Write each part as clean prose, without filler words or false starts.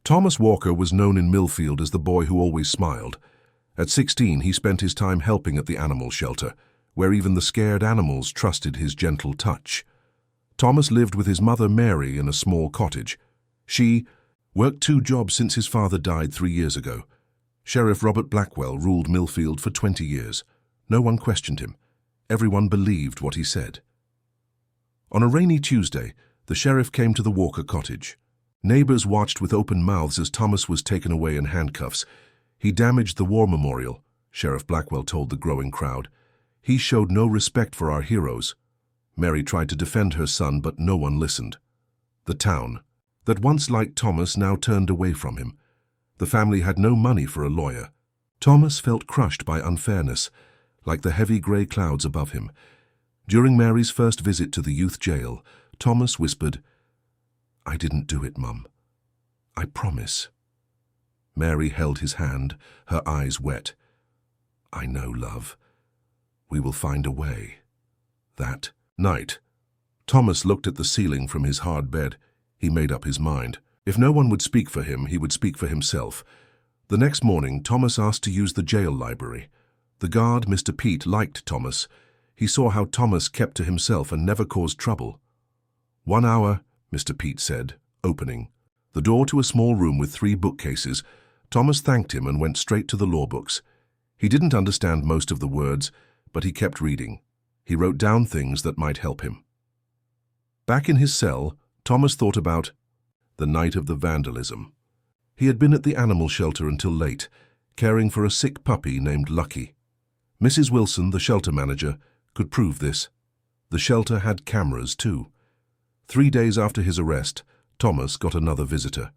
Thomas Walker was known in Millfield as the boy who always smiled. At 16, he spent his time helping at the animal shelter, where even the scared animals trusted his gentle touch. Thomas lived with his mother Mary in a small cottage. She worked 2 jobs since his father died 3 years ago. Sheriff Robert Blackwell ruled Millfield for 20 years. No one questioned him. Everyone believed what he said. On a rainy Tuesday, the sheriff came to the Walker cottage. Neighbors watched with open mouths as Thomas was taken away in handcuffs. He damaged the war memorial, Sheriff Blackwell told the growing crowd. He showed no respect for our heroes. Mary tried to defend her son, but no one listened. The town, that once liked Thomas, now turned away from him. The family had no money for a lawyer. Thomas felt crushed by unfairness, like the heavy grey clouds above him. During Mary's first visit to the youth jail, Thomas whispered, "I didn't do it, Mum. I promise." Mary held his hand, her eyes wet. "I know, love. We will find a way." That night, Thomas looked at the ceiling from his hard bed. He made up his mind. If no one would speak for him, he would speak for himself. The next morning, Thomas asked to use the jail library. The guard, Mr. Pete, liked Thomas. He saw how Thomas kept to himself and never caused trouble. "1 hour," Mr. Pete said, opening the door to a small room with 3 bookcases. Thomas thanked him and went straight to the law books. He didn't understand most of the words, but he kept reading. He wrote down things that might help him. Back in his cell, Thomas thought about the night of the vandalism. He had been at the animal shelter until late, caring for a sick puppy named Lucky. Mrs. Wilson, the shelter manager, could prove this. The shelter had cameras too. 3 days after his arrest, Thomas got another visitor.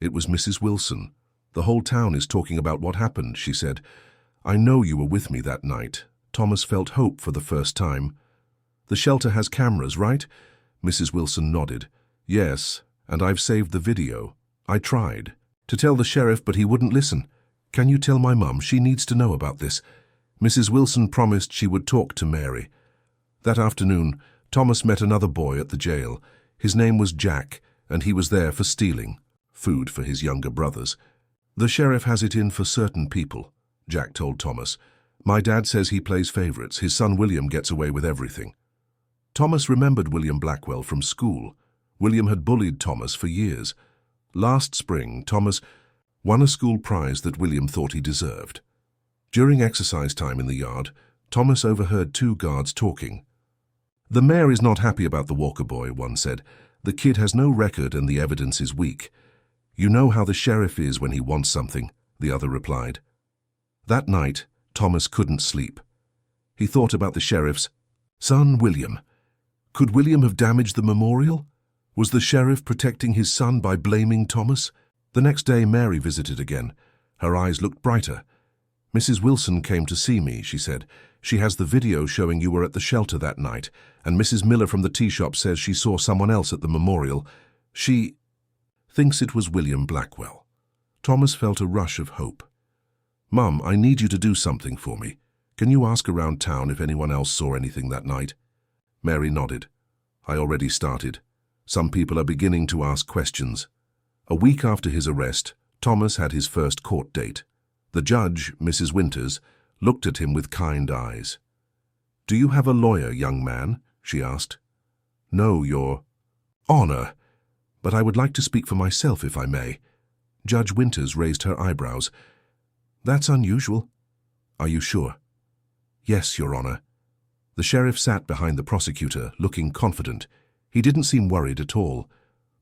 It was Mrs. Wilson. "The whole town is talking about what happened," she said. "I know you were with me that night." Thomas felt hope for the first time. "The shelter has cameras, right?" Mrs. Wilson nodded. "Yes, and I've saved the video. I tried to tell the sheriff, but he wouldn't listen. Can you tell my mum? She needs to know about this." Mrs. Wilson promised she would talk to Mary. That afternoon, Thomas met another boy at the jail. His name was Jack, and he was there for stealing food for his younger brothers. "The sheriff has it in for certain people," Jack told Thomas. "My dad says he plays favorites. His son William gets away with everything." Thomas remembered William Blackwell from school. William had bullied Thomas for years. Last spring, Thomas won a school prize that William thought he deserved. During exercise time in the yard, Thomas overheard 2 guards talking. "The mayor is not happy about the Walker boy," one said. "The kid has no record and the evidence is weak." "You know how the sheriff is when he wants something," the other replied. That night, Thomas couldn't sleep. He thought about the sheriff's son, William. Could William have damaged the memorial? Was the sheriff protecting his son by blaming Thomas? The next day, Mary visited again. Her eyes looked brighter. "Mrs. Wilson came to see me," she said. "She has the video showing you were at the shelter that night, and Mrs. Miller from the tea shop says she saw someone else at the memorial. She thinks it was William Blackwell." Thomas felt a rush of hope. "Mum, I need you to do something for me. Can you ask around town if anyone else saw anything that night?" Mary nodded. "I already started. Some people are beginning to ask questions." A week after his arrest, Thomas had his first court date. The judge, Mrs. Winters, looked at him with kind eyes. "Do you have a lawyer, young man?" she asked. "No, Your Honor, but I would like to speak for myself if I may." Judge Winters raised her eyebrows. "That's unusual." "Are you sure?" "Yes, Your Honor." The sheriff sat behind the prosecutor, looking confident. He didn't seem worried at all.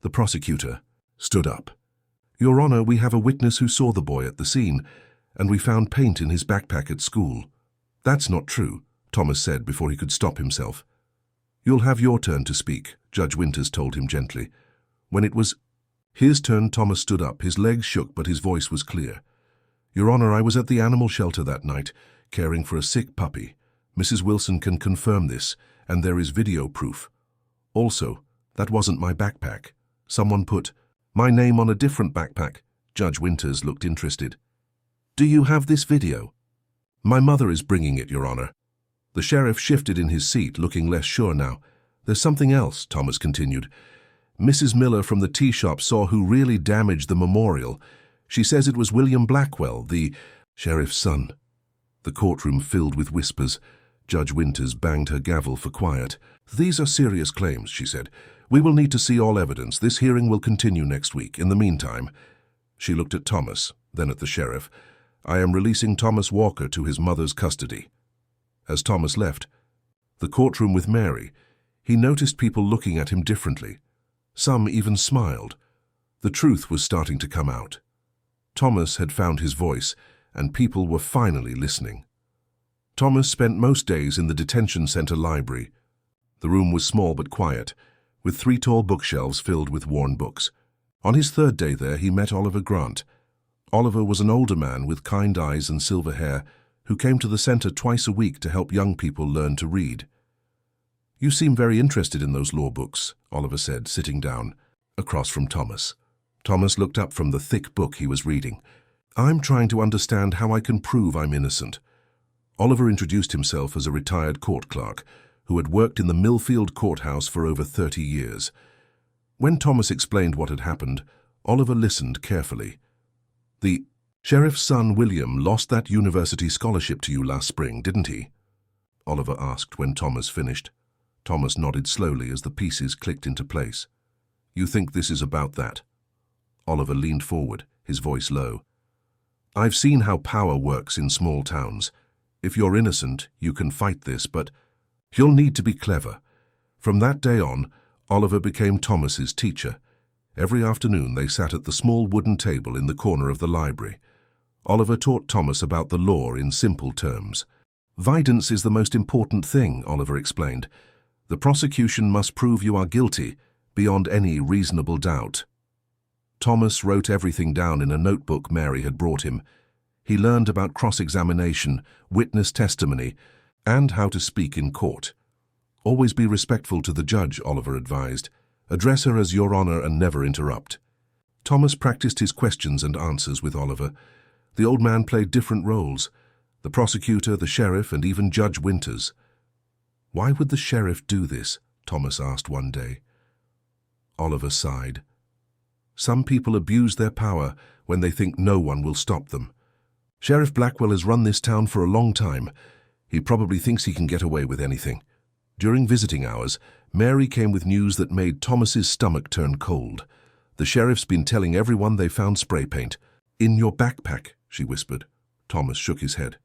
The prosecutor stood up. "Your Honor, we have a witness who saw the boy at the scene, and we found paint in his backpack at school." "That's not true," Thomas said before he could stop himself. "You'll have your turn to speak," Judge Winters told him gently. When it was his turn, Thomas stood up. His legs shook, but his voice was clear. "Your Honor, I was at the animal shelter that night, caring for a sick puppy. Mrs. Wilson can confirm this, and there is video proof. Also, that wasn't my backpack. Someone put my name on a different backpack." Judge Winters looked interested. "Do you have this video?" "My mother is bringing it, Your Honor." The sheriff shifted in his seat, looking less sure now. "There's something else," Thomas continued. Mrs. Miller from the tea shop saw who really damaged the memorial. She says it was William Blackwell, the sheriff's son. The courtroom filled with whispers. Judge Winters banged her gavel for quiet. "These are serious claims," she said. "We will need to see all evidence. This hearing will continue next week. In the meantime—" She looked at Thomas, then at the sheriff. "I am releasing Thomas Walker to his mother's custody." As Thomas left the courtroom with Mary, he noticed people looking at him differently. Some even smiled. The truth was starting to come out. Thomas had found his voice, and people were finally listening. Thomas spent most days in the detention center library. The room was small but quiet, with 3 tall bookshelves filled with worn books. On his 3rd day there, he met Oliver Grant. Oliver was an older man with kind eyes and silver hair who came to the center twice a week to help young people learn to read. "You seem very interested in those law books," Oliver said, sitting down across from Thomas. Thomas looked up from the thick book he was reading. "I'm trying to understand how I can prove I'm innocent." Oliver introduced himself as a retired court clerk who had worked in the Millfield courthouse for over 30 years. When Thomas explained what had happened, Oliver listened carefully. "The sheriff's son, William, lost that university scholarship to you last spring, didn't he?" Oliver asked when Thomas finished. Thomas nodded slowly as the pieces clicked into place. "You think this is about that?" Oliver leaned forward, his voice low. "I've seen how power works in small towns. If you're innocent, you can fight this, but you'll need to be clever." From that day on, Oliver became Thomas's teacher. Every afternoon they sat at the small wooden table in the corner of the library. Oliver taught Thomas about the law in simple terms. "Evidence is the most important thing," Oliver explained. "The prosecution must prove you are guilty, beyond any reasonable doubt." Thomas wrote everything down in a notebook Mary had brought him. He learned about cross-examination, witness testimony, and how to speak in court. "Always be respectful to the judge," Oliver advised. "Address her as Your Honor and never interrupt." Thomas practiced his questions and answers with Oliver. The old man played different roles: the prosecutor, the sheriff, and even Judge Winters. "Why would the sheriff do this?" Thomas asked one day. Oliver sighed. "Some people abuse their power when they think no one will stop them. Sheriff Blackwell has run this town for a long time. He probably thinks he can get away with anything." During visiting hours, Mary came with news that made Thomas's stomach turn cold. "The sheriff's been telling everyone they found spray paint." "In your backpack," she whispered. Thomas shook his head.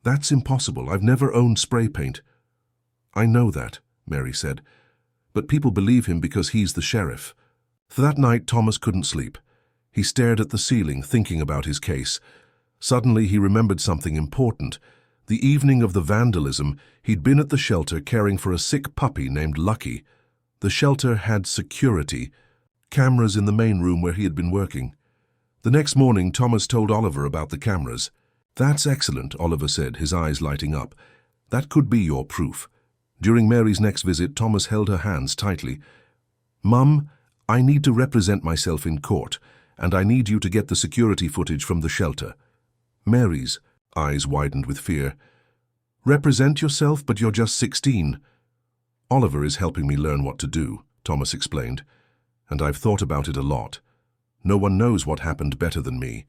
"That's impossible. I've never owned spray paint." "I know that," Mary said. "But people believe him because he's the sheriff." For that night, Thomas couldn't sleep. He stared at the ceiling, thinking about his case. Suddenly, he remembered something important. The evening of the vandalism, he'd been at the shelter caring for a sick puppy named Lucky. The shelter had security, cameras in the main room where he had been working. The next morning, Thomas told Oliver about the cameras. "That's excellent," Oliver said, his eyes lighting up. "That could be your proof." During Mary's next visit, Thomas held her hands tightly. "Mum, I need to represent myself in court, and I need you to get the security footage from the shelter." Mary's eyes widened with fear. "Represent yourself, but you're just 16. "Oliver is helping me learn what to do," Thomas explained, "and I've thought about it a lot. No one knows what happened better than me."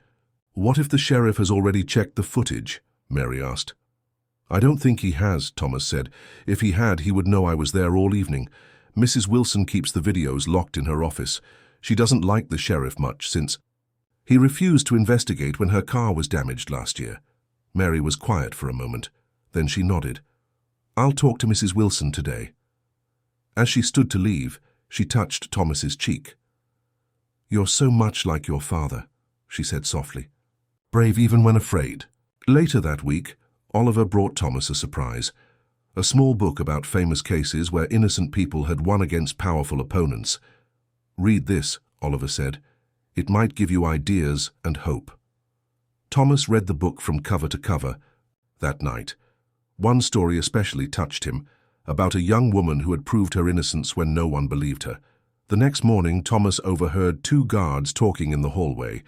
"What if the sheriff has already checked the footage?" Mary asked. "I don't think he has," Thomas said. "If he had, he would know I was there all evening. Mrs. Wilson keeps the videos locked in her office. She doesn't like the sheriff much since he refused to investigate when her car was damaged last year." Mary was quiet for a moment. Then she nodded. "I'll talk to Mrs. Wilson today." As she stood to leave, she touched Thomas's cheek. "You're so much like your father," she said softly. "Brave even when afraid." Later that week, Oliver brought Thomas a surprise. A small book about famous cases where innocent people had won against powerful opponents. "Read this," Oliver said. "It might give you ideas and hope." Thomas read the book from cover to cover. That night, one story especially touched him, about a young woman who had proved her innocence when no one believed her. The next morning, Thomas overheard 2 guards talking in the hallway.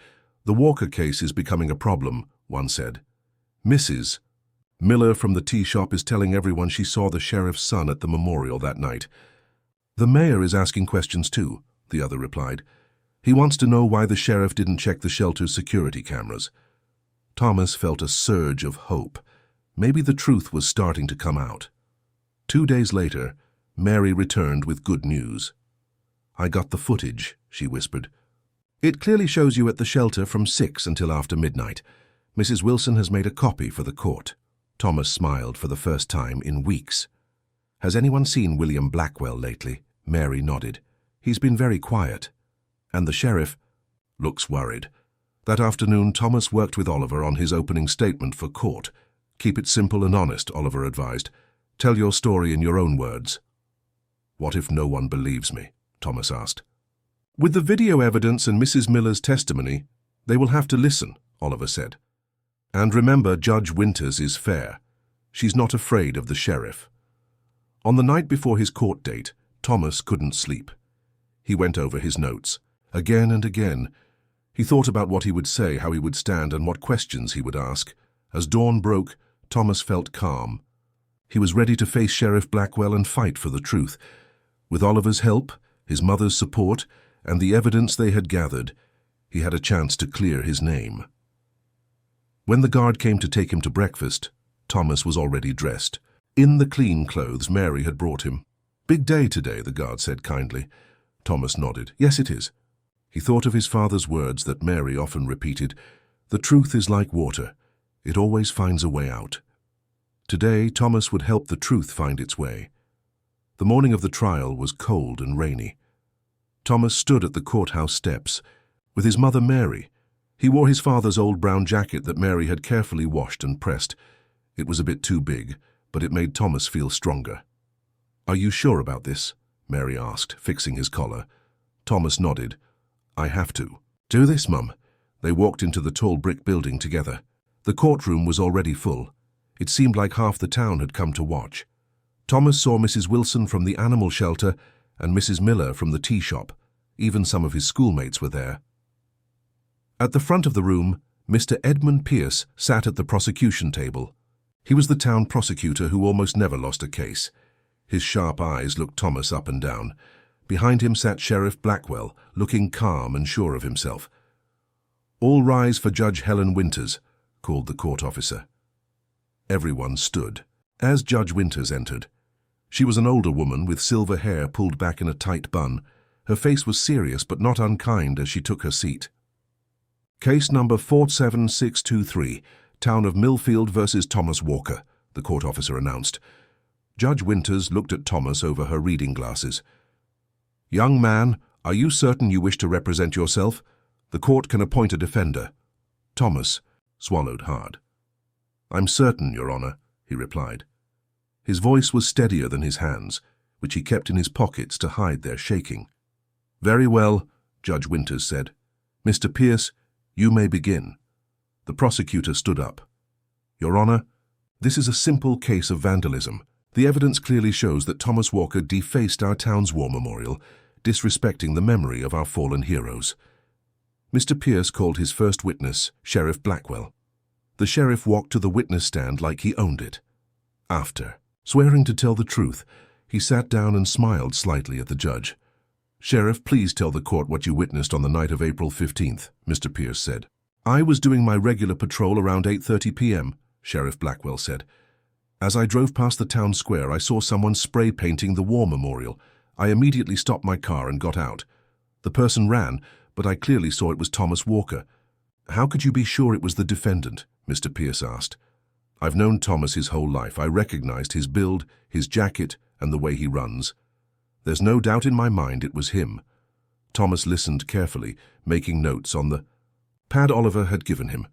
"The Walker case is becoming a problem," one said. "Mrs. Miller from the tea shop is telling everyone she saw the sheriff's son at the memorial that night. The mayor is asking questions too," the other replied. He wants to know why the sheriff didn't check the shelter's security cameras. Thomas felt a surge of hope. Maybe the truth was starting to come out. 2 days later, Mary returned with good news. "I got the footage," she whispered. "It clearly shows you at the shelter from 6 until after midnight. Mrs. Wilson has made a copy for the court." Thomas smiled for the first time in weeks. "Has anyone seen William Blackwell lately?" Mary nodded. "He's been very quiet." "And the sheriff?" "Looks worried." That afternoon, Thomas worked with Oliver on his opening statement for court. "Keep it simple and honest," Oliver advised. "Tell your story in your own words." "What if no one believes me?" Thomas asked. "With the video evidence and Mrs. Miller's testimony, they will have to listen," Oliver said. "And remember, Judge Winters is fair. She's not afraid of the sheriff." On the night before his court date, Thomas couldn't sleep. He went over his notes. Again and again. He thought about what he would say, how he would stand, and what questions he would ask. As dawn broke, Thomas felt calm. He was ready to face Sheriff Blackwell and fight for the truth. With Oliver's help, his mother's support, and the evidence they had gathered, he had a chance to clear his name. When the guard came to take him to breakfast, Thomas was already dressed, in the clean clothes Mary had brought him. "Big day today," the guard said kindly. Thomas nodded. "Yes, it is." He thought of his father's words that Mary often repeated, "The truth is like water. It always finds a way out." Today, Thomas would help the truth find its way. The morning of the trial was cold and rainy. Thomas stood at the courthouse steps with his mother Mary. He wore his father's old brown jacket that Mary had carefully washed and pressed. It was a bit too big, but it made Thomas feel stronger. "Are you sure about this?" Mary asked, fixing his collar. Thomas nodded. "I have to." "Do this, Mum." They walked into the tall brick building together. The courtroom was already full. It seemed like half the town had come to watch. Thomas saw Mrs. Wilson from the animal shelter and Mrs. Miller from the tea shop. Even some of his schoolmates were there. At the front of the room, Mr. Edmund Pierce sat at the prosecution table. He was the town prosecutor who almost never lost a case. His sharp eyes looked Thomas up and down. Behind him sat Sheriff Blackwell, looking calm and sure of himself. "All rise for Judge Helen Winters," called the court officer. Everyone stood. As Judge Winters entered, she was an older woman with silver hair pulled back in a tight bun. Her face was serious but not unkind as she took her seat. "Case number 47623, Town of Millfield versus Thomas Walker," the court officer announced. Judge Winters looked at Thomas over her reading glasses. "Young man, are you certain you wish to represent yourself? The court can appoint a defender." Thomas swallowed hard. "I'm certain, Your Honor," he replied. His voice was steadier than his hands, which he kept in his pockets to hide their shaking. "Very well," Judge Winters said. "Mr. Pierce, you may begin." The prosecutor stood up. "Your Honor, this is a simple case of vandalism. The evidence clearly shows that Thomas Walker defaced our town's war memorial, disrespecting the memory of our fallen heroes." Mr. Pierce called his first witness, Sheriff Blackwell. The sheriff walked to the witness stand like he owned it. After swearing to tell the truth, he sat down and smiled slightly at the judge. "Sheriff, please tell the court what you witnessed on the night of April 15th, Mr. Pierce said. "I was doing my regular patrol around 8:30 p.m., Sheriff Blackwell said. "As I drove past the town square, I saw someone spray painting the war memorial. I immediately stopped my car and got out. The person ran, but I clearly saw it was Thomas Walker." "How could you be sure it was the defendant?" Mr. Pierce asked. "I've known Thomas his whole life. I recognized his build, his jacket, and the way he runs. There's no doubt in my mind it was him." Thomas listened carefully, making notes on the pad Oliver had given him.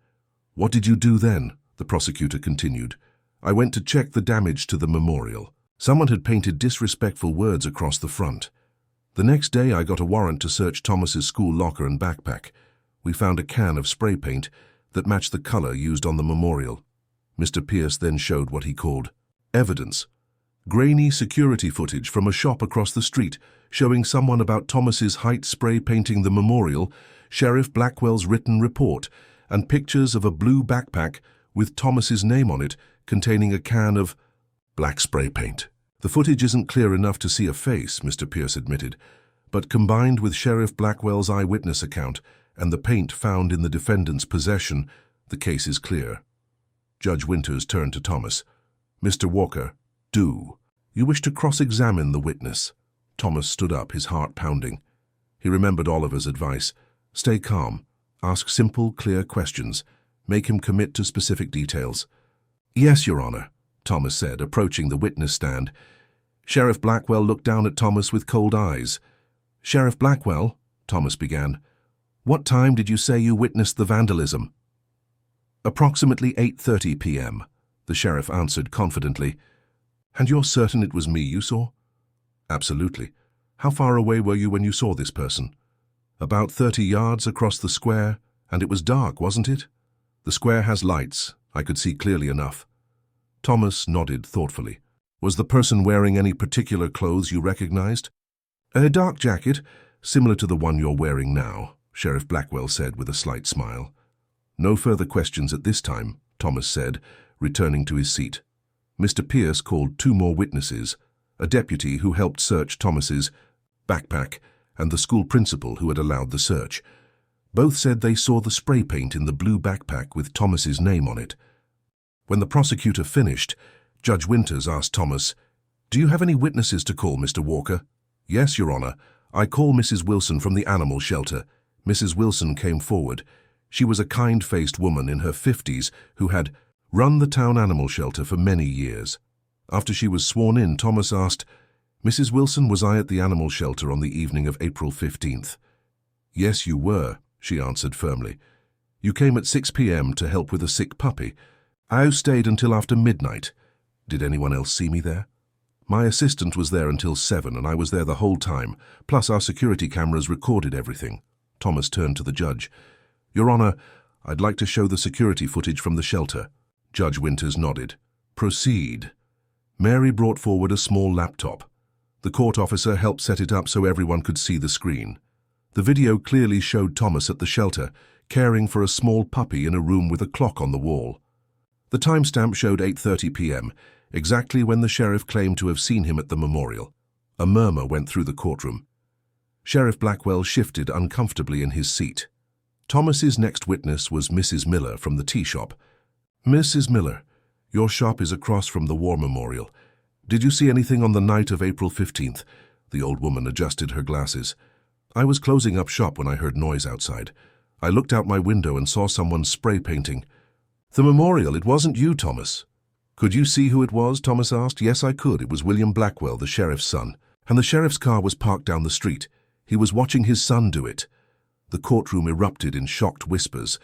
"What did you do then?" the prosecutor continued. "I went to check the damage to the memorial. Someone had painted disrespectful words across the front. The next day I got a warrant to search Thomas's school locker and backpack. We found a can of spray paint that matched the color used on the memorial." Mr. Pierce then showed what he called evidence. Grainy security footage from a shop across the street showing someone about Thomas's height spray painting the memorial, Sheriff Blackwell's written report, and pictures of a blue backpack with Thomas's name on it containing a can of black spray paint. "The footage isn't clear enough to see a face," Mr. Pierce admitted, but combined with Sheriff Blackwell's eyewitness account and the paint found in the defendant's possession, the case is clear. Judge Winters turned to Thomas. "Mr. Walker, do. You wish to cross-examine the witness?" Thomas stood up, his heart pounding. He remembered Oliver's advice. Stay calm. Ask simple, clear questions. Make him commit to specific details. "Yes, Your Honor," Thomas said, approaching the witness stand. Sheriff Blackwell looked down at Thomas with cold eyes. "Sheriff Blackwell," Thomas began, "what time did you say you witnessed the vandalism?" "Approximately 8:30 p.m., the sheriff answered confidently. "And you're certain it was me you saw?" "Absolutely. How far away were you when you saw this person?" "About 30 yards across the square, and it was dark, wasn't it?" "The square has lights. I could see clearly enough." Thomas nodded thoughtfully. "Was the person wearing any particular clothes you recognized?" "A dark jacket, similar to the one you're wearing now," Sheriff Blackwell said with a slight smile. "No further questions at this time," Thomas said, returning to his seat. Mr. Pierce called 2 more witnesses, a deputy who helped search Thomas's backpack and the school principal who had allowed the search. Both said they saw the spray paint in the blue backpack with Thomas's name on it. When the prosecutor finished, Judge Winters asked Thomas, "Do you have any witnesses to call, Mr. Walker?" "Yes, Your Honor. I call Mrs. Wilson from the animal shelter." Mrs. Wilson came forward. She was a kind-faced woman in her 50s who had run the town animal shelter for many years. After she was sworn in, Thomas asked, "Mrs. Wilson, was I at the animal shelter on the evening of April 15th? "Yes, you were," she answered firmly. "You came at 6 p.m. to help with a sick puppy. I stayed until after midnight. Did anyone else see me there?" "My assistant was there until 7, and I was there the whole time, plus our security cameras recorded everything." Thomas turned to the judge. "Your Honor, I'd like to show the security footage from the shelter." Judge Winters nodded. "Proceed." Mary brought forward a small laptop. The court officer helped set it up so everyone could see the screen. The video clearly showed Thomas at the shelter, caring for a small puppy in a room with a clock on the wall. The timestamp showed 8:30 p.m., exactly when the sheriff claimed to have seen him at the memorial. A murmur went through the courtroom. Sheriff Blackwell shifted uncomfortably in his seat. Thomas's next witness was Mrs. Miller from the tea shop. "Mrs. Miller, your shop is across from the war memorial. Did you see anything on the night of April 15th? The old woman adjusted her glasses. "I was closing up shop when I heard noise outside. I looked out my window and saw someone spray painting." "The memorial, it wasn't you, Thomas." "Could you see who it was?" Thomas asked. "Yes, I could. It was William Blackwell, the sheriff's son. And the sheriff's car was parked down the street. He was watching his son do it." The courtroom erupted in shocked whispers.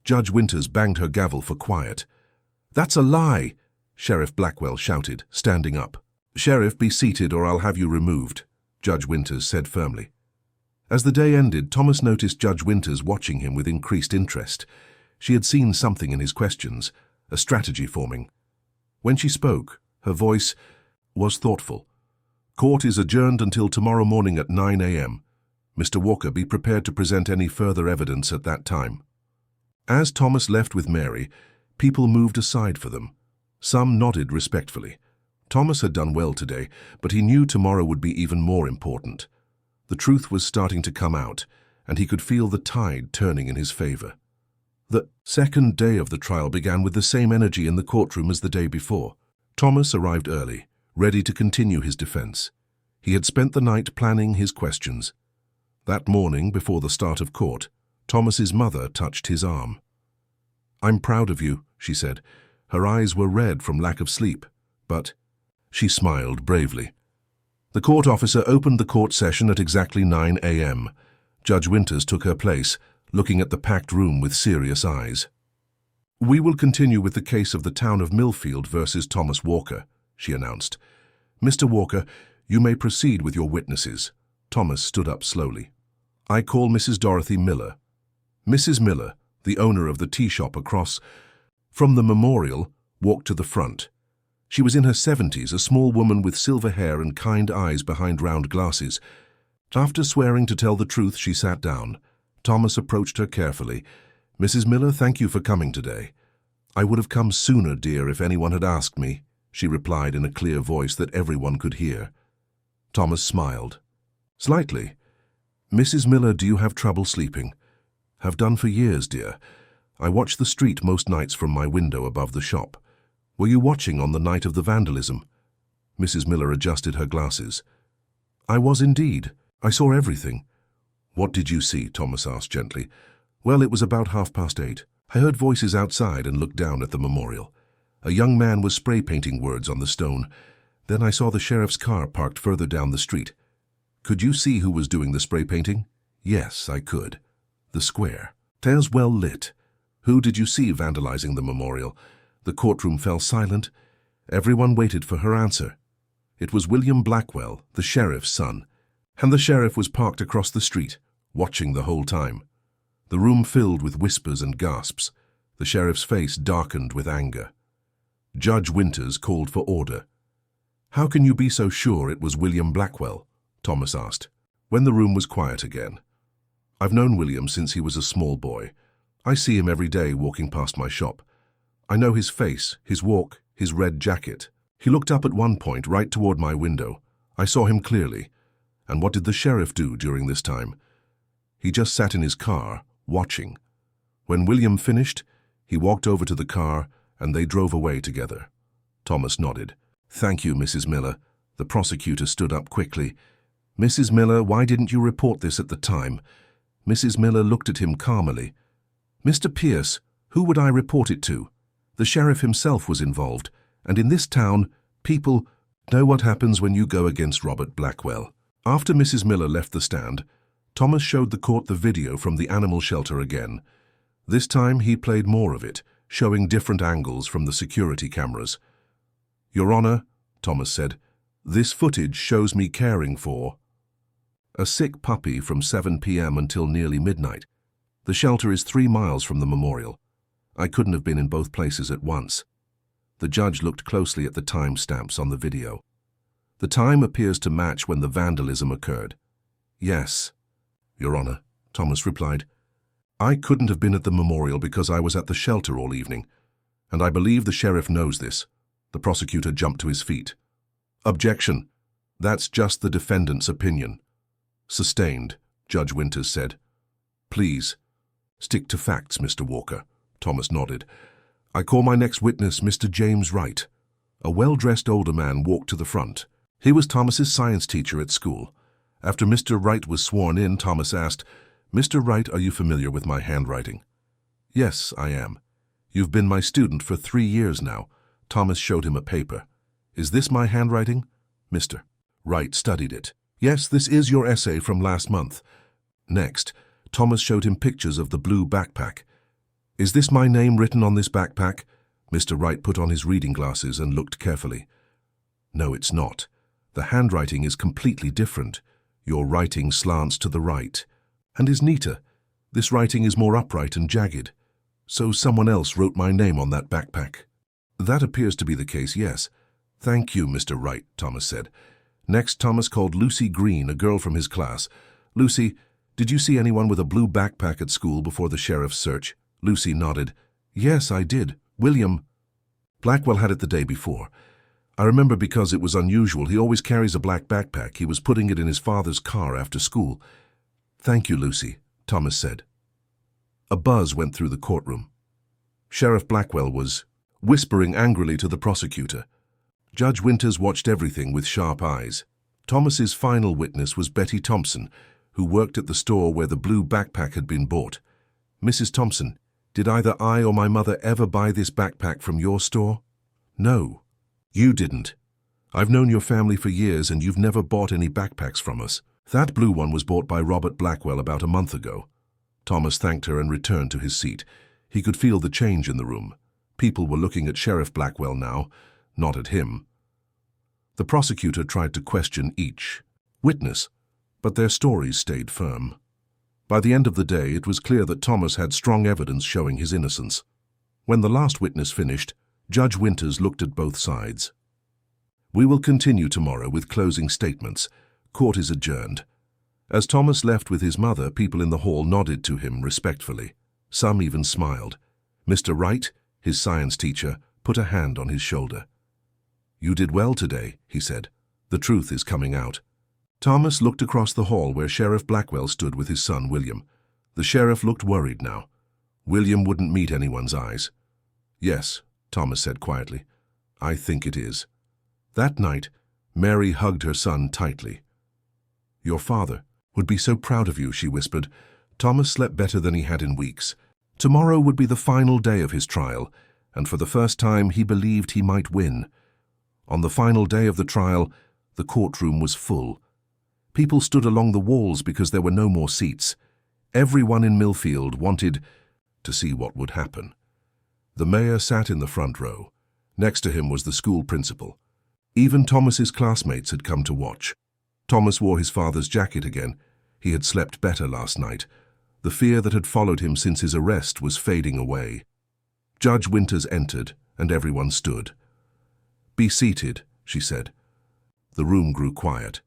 Judge Winters banged her gavel for quiet. "That's a lie!" Sheriff Blackwell shouted, standing up. "Sheriff, be seated or I'll have you removed," Judge Winters said firmly. As the day ended, Thomas noticed Judge Winters watching him with increased interest. She had seen something in his questions, a strategy forming. When she spoke, her voice was thoughtful. "Court is adjourned until tomorrow morning at 9 a.m. Mr. Walker, be prepared to present any further evidence at that time." As Thomas left with Mary, people moved aside for them. Some nodded respectfully. Thomas had done well today, but he knew tomorrow would be even more important. The truth was starting to come out, and he could feel the tide turning in his favor. The second day of the trial began with the same energy in the courtroom as the day before. Thomas arrived early, ready to continue his defense. He had spent the night planning his questions. That morning, before the start of court, Thomas's mother touched his arm. "I'm proud of you," she said. Her eyes were red from lack of sleep, but she smiled bravely. The court officer opened the court session at exactly 9 a.m. Judge Winters took her place, looking at the packed room with serious eyes. "We will continue with the case of the town of Millfield versus Thomas Walker," she announced. "Mr. Walker, you may proceed with your witnesses." Thomas stood up slowly. "I call Mrs. Dorothy Miller." Mrs. Miller, the owner of the tea shop across from the memorial, walked to the front. She was in her 70s, a small woman with silver hair and kind eyes behind round glasses. After swearing to tell the truth, she sat down. Thomas approached her carefully. "Mrs. Miller, thank you for coming today." "I would have come sooner, dear, if anyone had asked me," she replied in a clear voice that everyone could hear. Thomas smiled. "Slightly. Mrs. Miller, do you have trouble sleeping? Have done for years, dear. I watch the street most nights from my window above the shop. Were you watching on the night of the vandalism? Mrs. Miller adjusted her glasses. I was indeed. I saw everything. What did you see? Thomas asked gently. Well, it was about 8:30. I heard voices outside and looked down at the memorial. A young man was spray painting words on the stone. Then I saw the sheriff's car parked further down the street. Could you see who was doing the spray painting? Yes, I could. The square. 'Twas well lit. Who did you see vandalizing the memorial? The courtroom fell silent. Everyone waited for her answer. It was William Blackwell, the sheriff's son. And the sheriff was parked across the street, watching the whole time. The room filled with whispers and gasps. The sheriff's face darkened with anger. Judge Winters called for order. How can you be so sure it was William Blackwell? Thomas asked, when the room was quiet again. I've known William since he was a small boy. I see him every day walking past my shop. I know his face, his walk, his red jacket. He looked up at one point right toward my window. I saw him clearly. And what did the sheriff do during this time? He just sat in his car, watching. When William finished, he walked over to the car and they drove away together. Thomas nodded. Thank you, Mrs. Miller. The prosecutor stood up quickly. Mrs. Miller, why didn't you report this at the time? Mrs. Miller looked at him calmly. Mr. Pierce, who would I report it to? The sheriff himself was involved, and in this town, people know what happens when you go against Robert Blackwell. After Mrs. Miller left the stand, Thomas showed the court the video from the animal shelter again. This time he played more of it, showing different angles from the security cameras. Your Honor, Thomas said, this footage shows me caring for a sick puppy from 7 p.m. until nearly midnight. The shelter is 3 miles from the memorial. I couldn't have been in both places at once. The judge looked closely at the time stamps on the video. The time appears to match when the vandalism occurred. Yes, Your Honor, Thomas replied. I couldn't have been at the memorial because I was at the shelter all evening, and I believe the sheriff knows this. The prosecutor jumped to his feet. Objection. That's just the defendant's opinion. Sustained, Judge Winters said. Please, stick to facts, Mr. Walker. Thomas nodded. I call my next witness Mr. James Wright. A well-dressed older man walked to the front. He was Thomas's science teacher at school. After Mr. Wright was sworn in, Thomas asked, Mr. Wright, are you familiar with my handwriting? Yes, I am. You've been my student for 3 years now. Thomas showed him a paper. Is this my handwriting? Mr. Wright studied it. Yes, this is your essay from last month. Next, Thomas showed him pictures of the blue backpack. Is this my name written on this backpack? Mr. Wright put on his reading glasses and looked carefully. No, it's not. The handwriting is completely different. Your writing slants to the right and is neater. This writing is more upright and jagged. So someone else wrote my name on that backpack. That appears to be the case, yes. Thank you, Mr. Wright, Thomas said. Next, Thomas called Lucy Green, a girl from his class. Lucy, did you see anyone with a blue backpack at school before the sheriff's search? Lucy nodded. Yes, I did. William Blackwell had it the day before. I remember because it was unusual. He always carries a black backpack. He was putting it in his father's car after school. Thank you, Lucy, Thomas said. A buzz went through the courtroom. Sheriff Blackwell was whispering angrily to the prosecutor. Judge Winters watched everything with sharp eyes. Thomas's final witness was Betty Thompson, who worked at the store where the blue backpack had been bought. Mrs. Thompson, did either I or my mother ever buy this backpack from your store? No, you didn't. I've known your family for years and you've never bought any backpacks from us. That blue one was bought by Robert Blackwell about a month ago. Thomas thanked her and returned to his seat. He could feel the change in the room. People were looking at Sheriff Blackwell now, not at him. The prosecutor tried to question each witness, but their stories stayed firm. By the end of the day, it was clear that Thomas had strong evidence showing his innocence. When the last witness finished, Judge Winters looked at both sides. We will continue tomorrow with closing statements. Court is adjourned. As Thomas left with his mother, people in the hall nodded to him respectfully. Some even smiled. Mr. Wright, his science teacher, put a hand on his shoulder. You did well today, he said. The truth is coming out. Thomas looked across the hall where Sheriff Blackwell stood with his son, William. The sheriff looked worried now. William wouldn't meet anyone's eyes. "Yes," Thomas said quietly. "I think it is." That night, Mary hugged her son tightly. "Your father would be so proud of you," she whispered. Thomas slept better than he had in weeks. Tomorrow would be the final day of his trial, and for the first time he believed he might win. On the final day of the trial, the courtroom was full. People stood along the walls because there were no more seats. Everyone in Millfield wanted to see what would happen. The mayor sat in the front row. Next to him was the school principal. Even Thomas's classmates had come to watch. Thomas wore his father's jacket again. He had slept better last night. The fear that had followed him since his arrest was fading away. Judge Winters entered, and everyone stood. "Be seated," she said. The room grew quiet.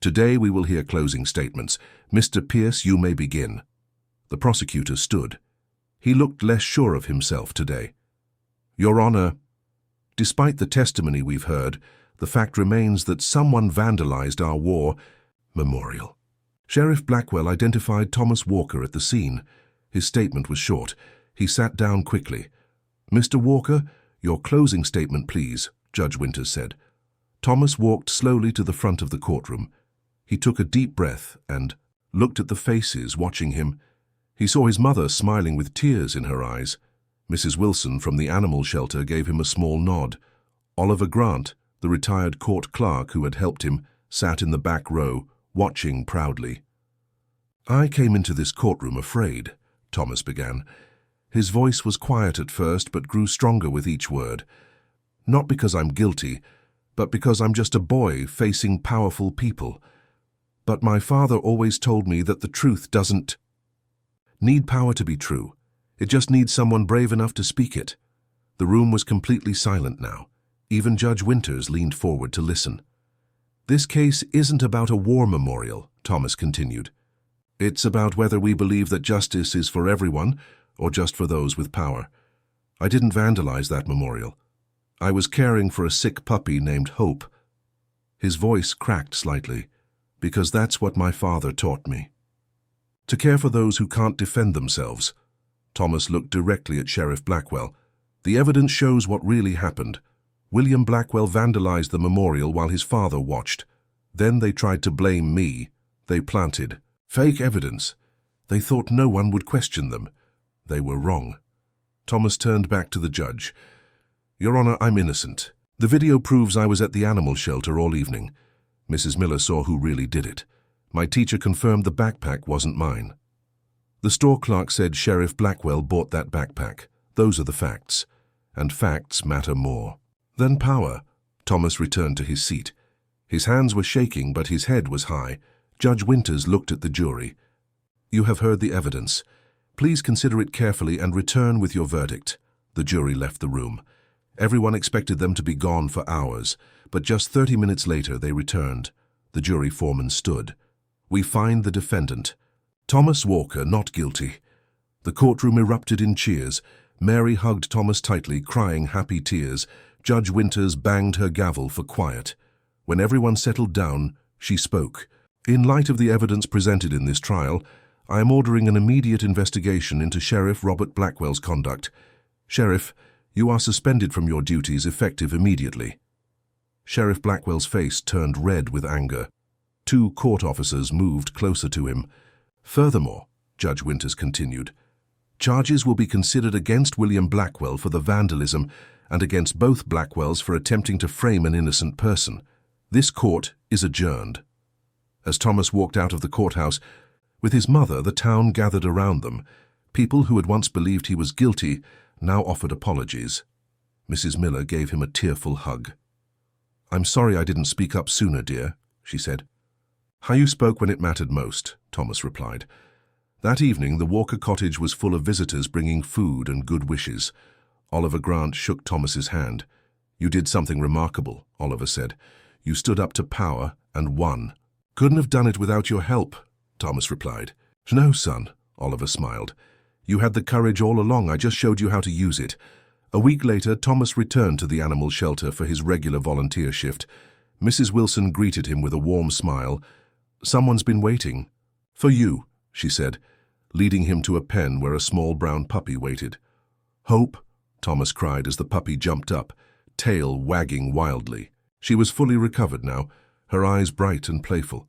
"Today we will hear closing statements. Mr. Pierce, you may begin." The prosecutor stood. He looked less sure of himself today. "Your Honor, despite the testimony we've heard, the fact remains that someone vandalized our war memorial." Sheriff Blackwell identified Thomas Walker at the scene. His statement was short. He sat down quickly. "Mr. Walker, your closing statement, please," Judge Winters said. Thomas walked slowly to the front of the courtroom. He took a deep breath and looked at the faces watching him. He saw his mother smiling with tears in her eyes. Mrs. Wilson from the animal shelter gave him a small nod. Oliver Grant, the retired court clerk who had helped him, sat in the back row, watching proudly. "I came into this courtroom afraid," Thomas began. His voice was quiet at first but grew stronger with each word. "Not because I'm guilty, but because I'm just a boy facing powerful people. But my father always told me that the truth doesn't need power to be true. It just needs someone brave enough to speak it." The room was completely silent now. Even Judge Winters leaned forward to listen. "This case isn't about a war memorial," Thomas continued. "It's about whether we believe that justice is for everyone or just for those with power. I didn't vandalize that memorial. I was caring for a sick puppy named Hope." His voice cracked slightly, "because that's what my father taught me. To care for those who can't defend themselves." Thomas looked directly at Sheriff Blackwell. "The evidence shows what really happened. William Blackwell vandalized the memorial while his father watched. Then they tried to blame me. They planted fake evidence. They thought no one would question them. They were wrong." Thomas turned back to the judge. "Your Honor, I'm innocent. The video proves I was at the animal shelter all evening. Mrs. Miller saw who really did it. My teacher confirmed the backpack wasn't mine. The store clerk said Sheriff Blackwell bought that backpack. Those are the facts. And facts matter more than power." Thomas returned to his seat. His hands were shaking, but his head was high. Judge Winters looked at the jury. "You have heard the evidence. Please consider it carefully and return with your verdict." The jury left the room. Everyone expected them to be gone for hours, but just 30 minutes later they returned. The jury foreman stood. "We find the defendant, Thomas Walker, not guilty." The courtroom erupted in cheers. Mary hugged Thomas tightly, crying happy tears. Judge Winters banged her gavel for quiet. When everyone settled down, she spoke. "In light of the evidence presented in this trial, I am ordering an immediate investigation into Sheriff Robert Blackwell's conduct. Sheriff, you are suspended from your duties effective immediately." Sheriff Blackwell's face turned red with anger. Two court officers moved closer to him. "Furthermore," Judge Winters continued, "charges will be considered against William Blackwell for the vandalism and against both Blackwells for attempting to frame an innocent person. This court is adjourned." As Thomas walked out of the courthouse, with his mother, the town gathered around them. People who had once believed he was guilty now offered apologies. Mrs. Miller gave him a tearful hug. "I'm sorry I didn't speak up sooner, dear," she said. "How you spoke when it mattered most," Thomas replied. That evening, the Walker cottage was full of visitors bringing food and good wishes. Oliver Grant shook Thomas's hand. "You did something remarkable," Oliver said. "You stood up to power and won." "Couldn't have done it without your help," Thomas replied. "No, son," Oliver smiled. "You had the courage all along. I just showed you how to use it." A week later, Thomas returned to the animal shelter for his regular volunteer shift. Mrs. Wilson greeted him with a warm smile. "Someone's been waiting." "For you," she said, leading him to a pen where a small brown puppy waited. "Hope," Thomas cried as the puppy jumped up, tail wagging wildly. She was fully recovered now, her eyes bright and playful.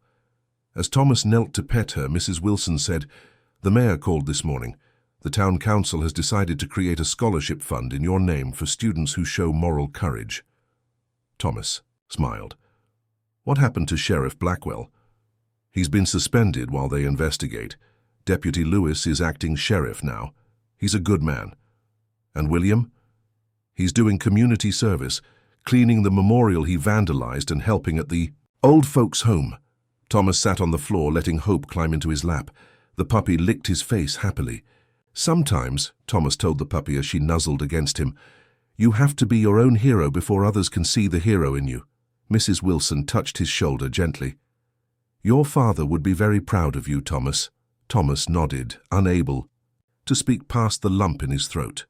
As Thomas knelt to pet her, Mrs. Wilson said, "The mayor called this morning. The town council has decided to create a scholarship fund in your name for students who show moral courage." Thomas smiled. "What happened to Sheriff Blackwell?" "He's been suspended while they investigate. Deputy Lewis is acting sheriff now. He's a good man." "And William?" "He's doing community service, cleaning the memorial he vandalized and helping at the old folks' home." Thomas sat on the floor, letting Hope climb into his lap. The puppy licked his face happily. "Sometimes," Thomas told the puppy as she nuzzled against him, "you have to be your own hero before others can see the hero in you." Mrs. Wilson touched his shoulder gently. "Your father would be very proud of you, Thomas." Thomas nodded, unable to speak past the lump in his throat.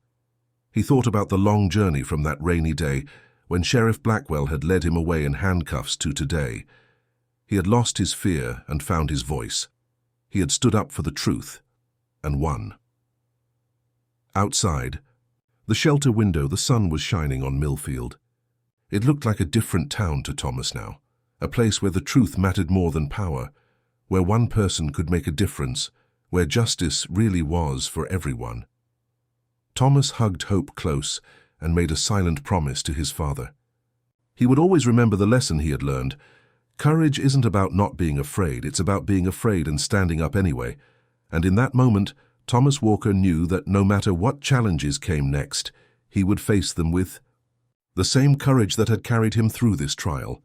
He thought about the long journey from that rainy day when Sheriff Blackwell had led him away in handcuffs to today. He had lost his fear and found his voice. He had stood up for the truth and won. Outside, the shelter window, the sun was shining on Millfield. It looked like a different town to Thomas now, a place where the truth mattered more than power, where one person could make a difference, where justice really was for everyone. Thomas hugged Hope close and made a silent promise to his father. He would always remember the lesson he had learned. Courage isn't about not being afraid, it's about being afraid and standing up anyway. And in that moment, Thomas Walker knew that no matter what challenges came next, he would face them with the same courage that had carried him through this trial.